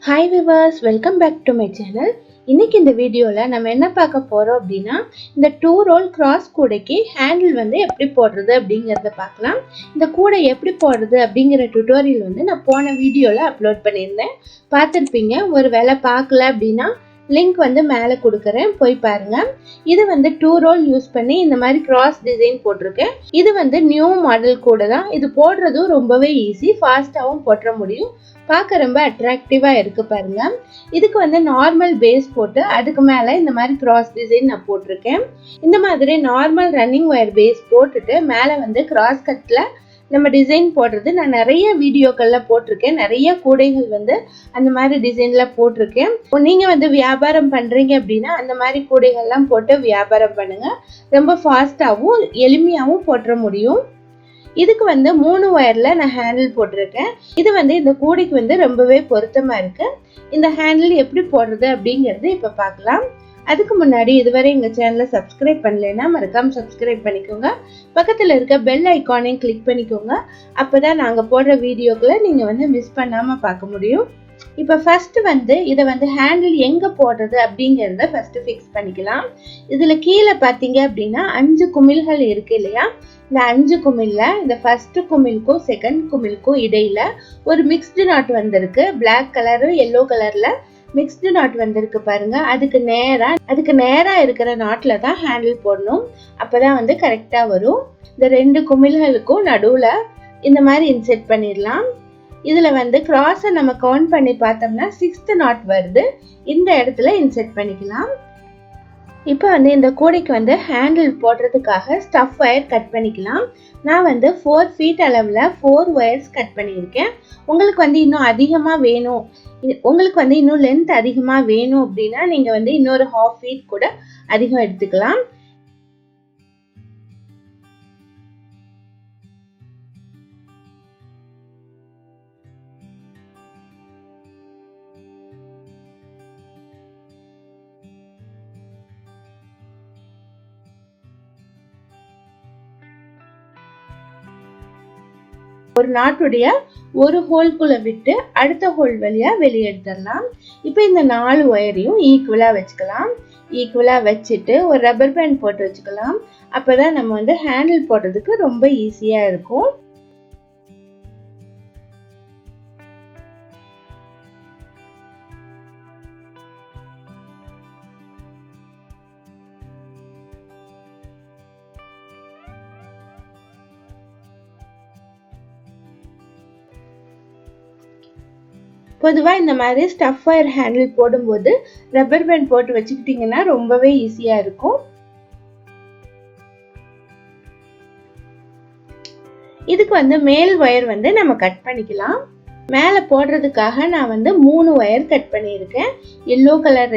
Hi viewers, welcome back to my channel. இன்னைக்கு இந்த வீடியோல நம்ம என்ன பார்க்க போறோம் அப்படினா இந்த 2 roll cross கூடைக்கு ஹேண்டில் வந்து எப்படி போடுறது அப்படிங்கறத பார்க்கலாம். இந்த கூடை எப்படி போடுறது அப்படிங்கற டுட்டோரியல் வந்து நான் போன வீடியோல அப்லோட் பண்ணிருந்தேன். பார்த்திருப்பீங்க. ஒருவேளை பார்க்கல அப்படினா லிங்க் வந்து மேலே கொடுக்கிறேன், போய் பாருங்க. இது வந்து 2 roll யூஸ் பண்ணி இந்த மாதிரி கிராஸ் டிசைன் போட்டிருக்கேன். இது வந்து நியூ மாடல் கூட தான். இது போடுறதும் ரொம்பவே ஈஸி, ஃபாஸ்ட்டாகவும் போட்டுற முடியும். பார்க்க ரொம்ப அட்ராக்டிவா இருக்கு பாருங்க. இதுக்கு வந்து நார்மல் பேஸ் போட்டு அதுக்கு மேல இந்த மாதிரி கிராஸ் டிசைன் நான் போட்டிருக்கேன். இந்த மாதிரி நார்மல் ரன்னிங் ஒயர் பேஸ் போட்டுட்டு மேல வந்து கிராஸ் கட்ல நம்ம டிசைன் போடுறது நான் நிறைய வீடியோக்கள்ல போட்டிருக்கேன். நிறைய கூடைகள் வந்து அந்த மாதிரி டிசைன்ல போட்டிருக்கேன். நீங்க வந்து வியாபாரம் பண்றீங்க அப்படின்னா அந்த மாதிரி கூடைகள்லாம் போட்டு வியாபாரம் பண்ணுங்க. ரொம்ப ஃபாஸ்டாகவும் எளிமையாகவும் போட்டுற முடியும். இதுக்கு வந்து 3 ஒயர்ல நான் ஹேண்டில் போட்டிருக்கேன். இது வந்து இந்த கூடைக்கு வந்து ரொம்பவே பொருத்தமா இருக்கு. இந்த ஹேண்டில் எப்படி போடுறது அப்படிங்கறது இப்ப பார்க்கலாம். அதுக்கு முன்னாடி இதுவரை எங்க சேனலை சப்ஸ்கிரைப் பண்ணலைன்னா மறக்காம சப்ஸ்கிரைப் பண்ணிக்கோங்க. பக்கத்துல இருக்க பெல் ஐகானையும் கிளிக் பண்ணிக்கோங்க. அப்பதான் நாங்க போடுற வீடியோக்களை நீங்க வந்து மிஸ் பண்ணாம பார்க்க முடியும். இப்ப ஃபர்ஸ்ட் வந்து இத வந்து ஹேண்டில் எங்க போடுறது அப்படிங்கறத ஃபர்ஸ்ட் ஃபிக்ஸ் பண்ணிக்கலாம். இதுல கீழே பாத்தீங்க அப்படின்னா 5 குமிழ்கள் இருக்கு இல்லையா? இந்த 5 குமிழ்ல இந்த ஃபர்ஸ்ட் குமிழ்க்கும் செகண்ட் குமிழ்க்கும் இடையில ஒரு மிக்ஸ்டு நாட் வந்திருக்கு. பிளாக் கலர் yellow கலர்ல மிக்ஸ்டு நாட் வந்திருக்கு பாருங்க. அதுக்கு நேரா இருக்கிற நாட்ல தான் ஹேண்டில் போடணும். அப்பதான் வந்து கரெக்டா வரும். இந்த 2 குமிழ்களுக்கும் நடுவுல இந்த மாதிரி இன்செர்ட் பண்ணிடலாம். இதுல வந்து கிராஸ நம்ம கவுண்ட் பண்ணி பார்த்தோம்னா 6th நாட் வருது. இந்த இடத்துல இன்செர்ட் பண்ணிக்கலாம். இப்போ வந்து இந்த கூடைக்கு வந்து ஹேண்டில் போடுறதுக்காக ஸ்டஃப் ஒயர் கட் பண்ணிக்கலாம். நான் வந்து 4 feet அளவுல 4 ஒயர்ஸ் கட் பண்ணியிருக்கேன். உங்களுக்கு வந்து இன்னும் அதிகமா வேணும், உங்களுக்கு வந்து இன்னும் லென்த் அதிகமா வேணும் அப்படின்னா நீங்க வந்து இன்னொரு 1/2 feet கூட அதிகம் எடுத்துக்கலாம். ஒரு நாட்டுடைய ஒரு ஹோல்குள்ள விட்டு அடுத்த ஹோல் வழியா வெளியே எடுத்துடலாம். இப்போ இந்த 4 ஒயரையும் ஈக்குவலா வச்சுக்கலாம். ஈக்குவலா வச்சுட்டு ஒரு ரப்பர் பேண்ட் போட்டு வச்சுக்கலாம். அப்பதான் நம்ம வந்து ஹேண்டில் போடுறதுக்கு ரொம்ப ஈஸியா இருக்கும். பொதுவா இந்த மாதிரி ஸ்டஃப் ஒயர் ஹேண்டில் போடும்போது ரப்பர் பேண்ட் போட்டு வச்சுக்கிட்டீங்கன்னா ரொம்பவே ஈஸியா இருக்கும். இதுக்கு வந்து மேல் ஒயர் வந்து நம்ம கட் பண்ணிக்கலாம். மேல போடுறதுக்காக நான் வந்து 3 ஒயர் கட் பண்ணியிருக்கேன். yellow கலர்ல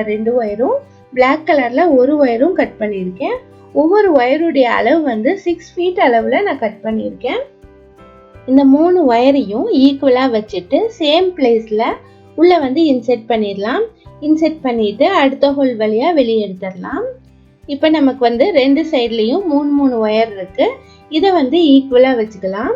2 ஒயரும் black கலர்ல 1 ஒயரும் கட் பண்ணியிருக்கேன். ஒவ்வொரு ஒயருடைய அளவு வந்து 6 feet அளவுல நான் கட் பண்ணியிருக்கேன். இந்த 3 ஒயரையும் ஈக்குவலா வச்சுட்டு சேம் பிளேஸ்ல உள்ள வந்து இன்செர்ட் பண்ணிடலாம். இன்செர்ட் பண்ணிட்டு அடுத்த ஹோல் வழியா வெளியே எடுத்துடலாம். இப்போ நமக்கு வந்து 2 சைட்லயும் 3 ஒயர் இருக்கு. இதை வந்து ஈக்குவலா வச்சுக்கலாம்.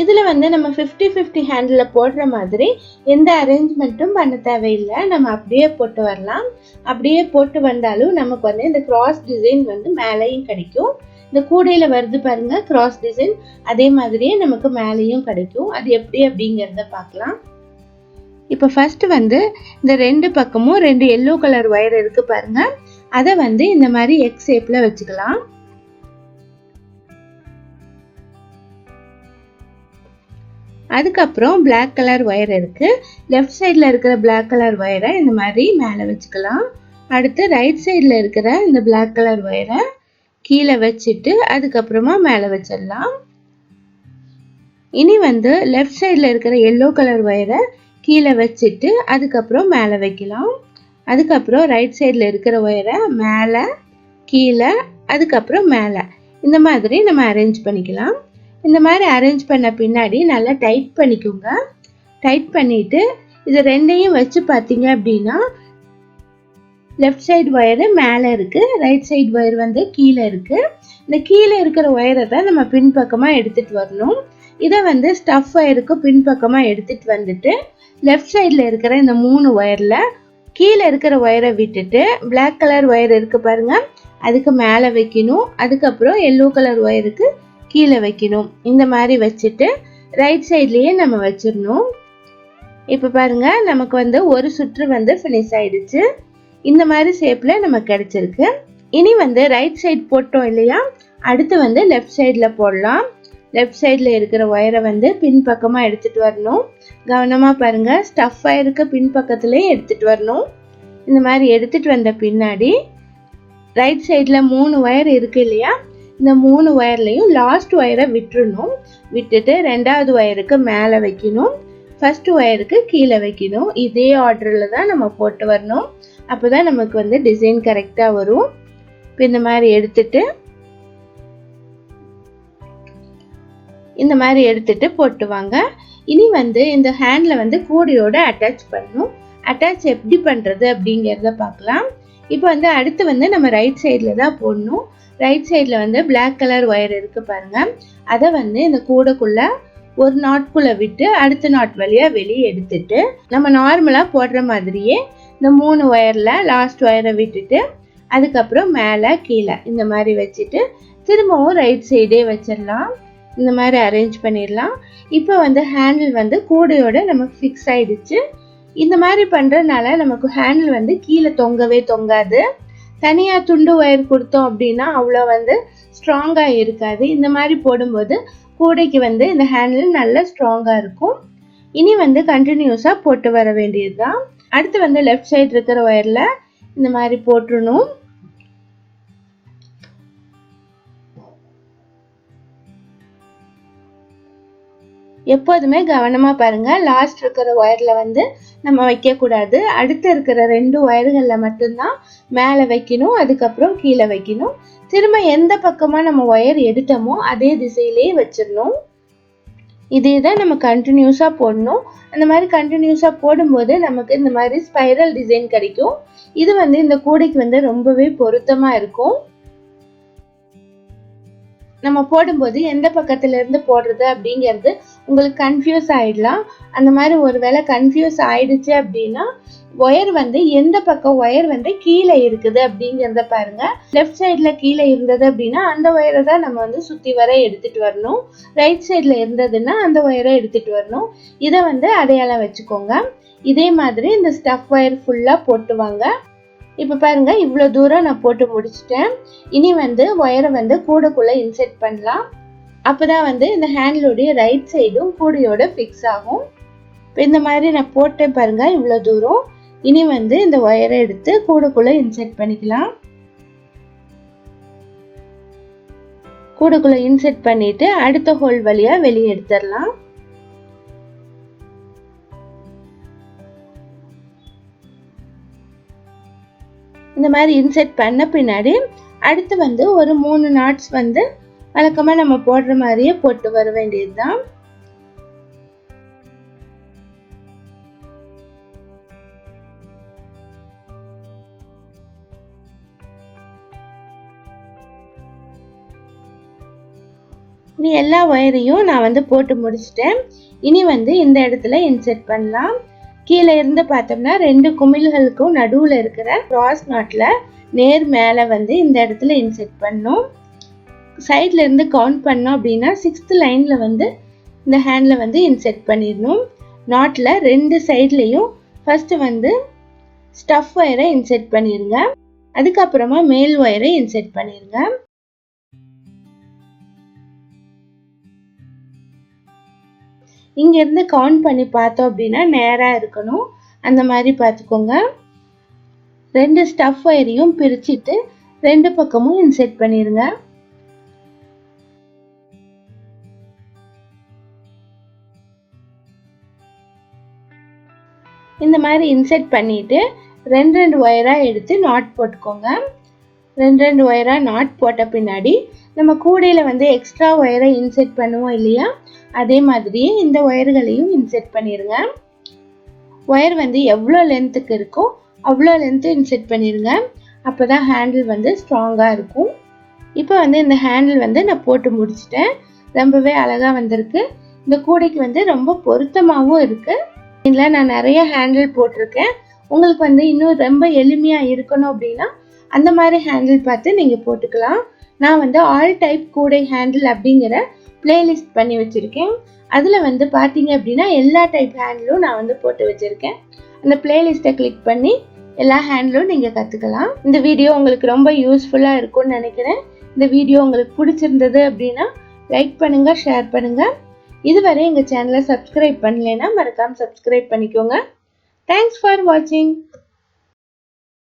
இதுல வந்து நம்ம 50-50 ஹேண்டில் போடுற மாதிரி எந்த அரேஞ்ச்மெண்ட்டும் பண்ண தேவையில்லை. நம்ம அப்படியே போட்டு வரலாம். அப்படியே போட்டு வந்தாலும் நமக்கு வந்து இந்த கிராஸ் டிசைன் வந்து மேலேயும் கிடைக்கும். இந்த கூடையில வருது பாருங்க கிராஸ் டிசைன், அதே மாதிரியே நமக்கு மேலேயும் கிடைக்கும். அது எப்படி அப்படிங்கறத பார்க்கலாம். இப்போ ஃபர்ஸ்ட் வந்து இந்த 2 பக்கமும் 2 yellow கலர் ஒயர் இருக்கு பாருங்க. அதை வந்து இந்த மாதிரி எக்ஸ் ஷேப்ல வச்சுக்கலாம். அதுக்கப்புறம் black கலர் ஒயர் இருக்கு. லெஃப்ட் சைட்ல இருக்கிற black கலர் ஒயரை இந்த மாதிரி மேலே வச்சுக்கலாம். அடுத்து ரைட் சைட்ல இருக்கிற இந்த black கலர் ஒயரை கீழே வச்சுட்டு அதுக்கப்புறமா மேலே வச்சிடலாம். இனி வந்து லெஃப்ட் சைட்ல இருக்கிற yellow கலர் ஒயரை கீழே வச்சுட்டு அதுக்கப்புறம் மேலே வைக்கலாம். அதுக்கப்புறம் ரைட் சைட்ல இருக்கிற ஒயரை மேலே கீழே அதுக்கப்புறம் மேலே இந்த மாதிரி நம்ம அரேஞ்ச் பண்ணிக்கலாம். இந்த மாதிரி அரேஞ்ச் பண்ண பின்னாடி நல்லா டைட் பண்ணிக்கோங்க. டைட் பண்ணிட்டு இது ரெண்டையும் வச்சு பார்த்தீங்க அப்படின்னா லெஃப்ட் சைடு ஒயர் மேலே இருக்கு, ரைட் சைடு ஒயர் வந்து கீழே இருக்கு. இந்த கீழே இருக்கிற ஒயரை தான் நம்ம பின்பக்கமா எடுத்துட்டு வரணும். இதை வந்து ஸ்டஃப் ஒயருக்கு பின்பக்கமாக எடுத்துட்டு வந்துட்டு லெஃப்ட் சைடில் இருக்கிற இந்த 3 ஒயரில் கீழே இருக்கிற ஒயரை விட்டுட்டு பிளாக் கலர் ஒயர் இருக்கு பாருங்க, அதுக்கு மேலே வைக்கணும். அதுக்கப்புறம் எல்லோ கலர் ஒயருக்கு கீழே வைக்கணும். இந்த மாதிரி வச்சுட்டு ரைட் சைட்லேயே நம்ம வச்சிடணும். இப்போ பாருங்க, நமக்கு வந்து ஒரு சுற்று வந்து ஃபினிஷ் ஆயிடுச்சு. இந்த மாதிரி ஷேப்பில் நமக்கு கிடைச்சிருக்கு. இனி வந்து ரைட் சைடு போட்டோம் இல்லையா, அடுத்து வந்து லெஃப்ட் சைடில் போடலாம். லெஃப்ட் சைடில் இருக்கிற ஒயரை வந்து பின்பக்கமாக எடுத்துகிட்டு வரணும். கவனமாக பாருங்கள், ஸ்டஃப் ஒயருக்கு பின்பக்கத்துலேயே எடுத்துகிட்டு வரணும். இந்த மாதிரி எடுத்துகிட்டு வந்த பின்னாடி ரைட் சைடில் 3 ஒயர் இருக்கு இல்லையா, இந்த 3 ஒயர்லையும் லாஸ்ட் ஒயரை விட்டுறணும். விட்டுட்டு 2வது ஒயருக்கு மேலே வைக்கணும், ஃபர்ஸ்ட் ஒயருக்கு கீழே வைக்கணும். இதே ஆர்டரில் தான் நம்ம போட்டு வரணும். அப்போ தான் நமக்கு வந்து டிசைன் கரெக்டாக வரும். இப்போ இந்த மாதிரி எடுத்துட்டு போட்டு வாங்க. இனி வந்து இந்த ஹேண்டில் வந்து கூடையோட அட்டாச் பண்ணணும். அட்டாச் எப்படி பண்ணுறது அப்படிங்கிறத பார்க்கலாம். இப்போ வந்து அடுத்து வந்து நம்ம ரைட் சைடில் தான் போடணும். ரைட் சைடில் வந்து பிளாக் கலர் ஒயர் இருக்கு பாருங்க, அதை வந்து இந்த கூடைக்குள்ளே ஒரு நாட்குள்ளே விட்டு அடுத்த நாட் வழியாக வெளியே எடுத்துட்டு நம்ம நார்மலாக போடுற மாதிரியே இந்த 3 ஒயரில் லாஸ்ட் ஒயரை விட்டுட்டு அதுக்கப்புறம் மேலே கீழே இந்த மாதிரி வச்சுட்டு திரும்பவும் ரைட் சைடே வச்சிடலாம். இந்த மாதிரி அரேஞ்ச் பண்ணிடலாம். இப்போ வந்து ஹேண்டில் வந்து கூடையோட நமக்கு ஃபிக்ஸ் ஆயிடுச்சு. இந்த மாதிரி பண்ணுறதுனால நமக்கு ஹேண்டில் வந்து கீழே தொங்கவே தொங்காது. தனியாக துண்டு ஒயர் கொடுத்தோம் அப்படின்னா அவ்வளோ வந்து ஸ்ட்ராங்காக இருக்காது. இந்த மாதிரி போடும்போது கூடைக்கு வந்து இந்த ஹேண்டில் நல்லா ஸ்ட்ராங்காக இருக்கும். இனி வந்து கண்டினியூஸாக போட்டு வர வேண்டியது தான். அடுத்து வந்து லெஃப்ட் சைடு இருக்கிற ஒயரில் இந்த மாதிரி போட்டுடணும். எப்போதுமே கவனமாக பாருங்கள், லாஸ்ட் இருக்கிற ஒயரில் வந்து நம்ம வைக்கக்கூடாது. அடுத்து இருக்கிற 2 ஒயர்களில் மட்டும்தான் மேலே வைக்கணும், அதுக்கப்புறம் கீழே வைக்கணும். திரும்ப எந்த பக்கமாக நம்ம ஒயர் எடுத்தோமோ அதே திசையிலே வச்சிடணும். இதே தான் நம்ம கண்டினியூஸாக போடணும். அந்த மாதிரி கண்டினியூஸாக போடும்போது நமக்கு இந்த மாதிரி ஸ்பைரல் டிசைன் கிடைக்கும். இது வந்து இந்த கூடைக்கு வந்து ரொம்பவே பொருத்தமாக இருக்கும். நம்ம போடும்போது எந்த பக்கத்துல இருந்து போடுறது அப்படிங்கிறது உங்களுக்கு கன்ஃபியூஸ் ஆயிடலாம். அந்த மாதிரி ஒருவேளை கன்ஃபியூஸ் ஆயிடுச்சு அப்படின்னா ஒயர் வந்து எந்த பக்கம் ஒயர் வந்து கீழே இருக்குது அப்படிங்கிறத பாருங்க. லெஃப்ட் சைட்ல கீழே இருந்தது அப்படின்னா அந்த ஒயரை தான் நம்ம வந்து சுத்தி வர எடுத்துட்டு வரணும். ரைட் சைட்ல இருந்ததுன்னா அந்த ஒயரை எடுத்துட்டு வரணும். இதை வந்து அடையாளம் வச்சுக்கோங்க. இதே மாதிரி இந்த ஸ்டஃப் ஒயர் ஃபுல்லா போட்டுவாங்க. இப்போ பாருங்க, இவ்வளோ தூரம் நான் போட்டு முடிச்சிட்டேன். இனி வந்து ஒயரை வந்து கூடைக்குள்ளே இன்செர்ட் பண்ணலாம். அப்போ தான் வந்து இந்த ஹேண்டிலுடைய ரைட் சைடும் கூடையோட ஃபிக்ஸ் ஆகும். இப்போ இந்த மாதிரி நான் போட்டேன் பாருங்க, இவ்வளோ தூரம். இனி வந்து இந்த ஒயரை எடுத்து கூடைக்குள்ளே இன்செர்ட் பண்ணிக்கலாம். கூடைக்குள்ளே இன்செர்ட் பண்ணிட்டு அடுத்த ஹோல் வழியாக வெளியே எடுத்துடலாம். இந்த மாதிரி இன்செர்ட் பண்ண பின்னாடி அடுத்து வந்து ஒரு 3 நாட்ஸ் வந்து வழக்கமாக நம்ம போடுற மாதிரியே போட்டு வர வேண்டியது தான். இனி எல்லா ஒயரையும் நான் வந்து போட்டு முடிச்சிட்டேன். இனி வந்து இந்த இடத்துல இன்செர்ட் பண்ணலாம். கீழே இருந்து பார்த்தோம்னா 2 குமிழ்களுக்கும் நடுவில் இருக்கிற கிராஸ் நாட்ல நேர் மேலே வந்து இந்த இடத்துல இன்செர்ட் பண்ணணும். சைட்ல இருந்து கவுண்ட் பண்ணோம் அப்படின்னா 6th லைன்ல வந்து இந்த ஹேண்ட்ல வந்து இன்செர்ட் பண்ணிடணும். நாட்ல 2 சைட்லையும் ஃபர்ஸ்ட் வந்து ஸ்டஃப் ஒயரை இன்செர்ட் பண்ணிருங்க. அதுக்கப்புறமா மேல் ஒயரை இன்செர்ட் பண்ணிருங்க. இங்க இருந்து கவுண்ட் பண்ணி பார்த்தோம் அப்படின்னா நேரா இருக்கணும். அந்த மாதிரி பார்த்துக்கோங்க. 2 ஸ்டஃப் ஒயரையும் பிரிச்சுட்டு 2 பக்கமும் இன்செர்ட் பண்ணிருங்க. இந்த மாதிரி இன்செர்ட் பண்ணிட்டு 2 ஒயரா எடுத்து நாட் போட்டுக்கோங்க. 2 ஒயரா நாட் போட்ட பின்னாடி நம்ம கூடையில வந்து எக்ஸ்ட்ரா ஒயரை இன்செர்ட் பண்ணுவோம் இல்லையா, அதே மாதிரியே இந்த ஒயர்களையும் இன்செர்ட் பண்ணிருங்க. ஒயர் வந்து எவ்வளோ லென்த்துக்கு இருக்கோ அவ்வளோ லென்த்து இன்செர்ட் பண்ணிருங்க. அப்போதான் ஹேண்டில் வந்து ஸ்ட்ராங்காக இருக்கும். இப்போ வந்து இந்த ஹேண்டில் வந்து நான் போட்டு முடிச்சிட்டேன். ரொம்பவே அழகாக வந்திருக்கு. இந்த கூடைக்கு வந்து ரொம்ப பொருத்தமாகவும் இருக்கு. இதில் நான் நிறைய ஹேண்டில் போட்டிருக்கேன். உங்களுக்கு வந்து இன்னும் ரொம்ப எளிமையாக இருக்கணும் அப்படின்னா அந்த மாதிரி ஹேண்டில் பார்த்து நீங்கள் போட்டுக்கலாம். நான் வந்து ஆல் டைப் கூடை ஹேண்டில் அப்படிங்கிற பிளேலிஸ்ட் பண்ணி வச்சுருக்கேன். அதில் வந்து பார்த்தீங்க அப்படின்னா எல்லா டைப் ஹேண்டிலும் நான் வந்து போட்டு வச்சுருக்கேன். அந்த பிளேலிஸ்ட்டை கிளிக் பண்ணி எல்லா ஹேண்டிலும் நீங்கள் கற்றுக்கலாம். இந்த வீடியோ உங்களுக்கு ரொம்ப யூஸ்ஃபுல்லாக இருக்கும்னு நினைக்கிறேன். இந்த வீடியோ உங்களுக்கு பிடிச்சிருந்தது அப்படின்னா லைக் பண்ணுங்கள், ஷேர் பண்ணுங்கள். இதுவரை எங்கள் சேனலை சப்ஸ்கிரைப் பண்ணலைன்னா மறக்காமல் சப்ஸ்கிரைப் பண்ணிக்கோங்க. தேங்க்ஸ் ஃபார் வாட்சிங்.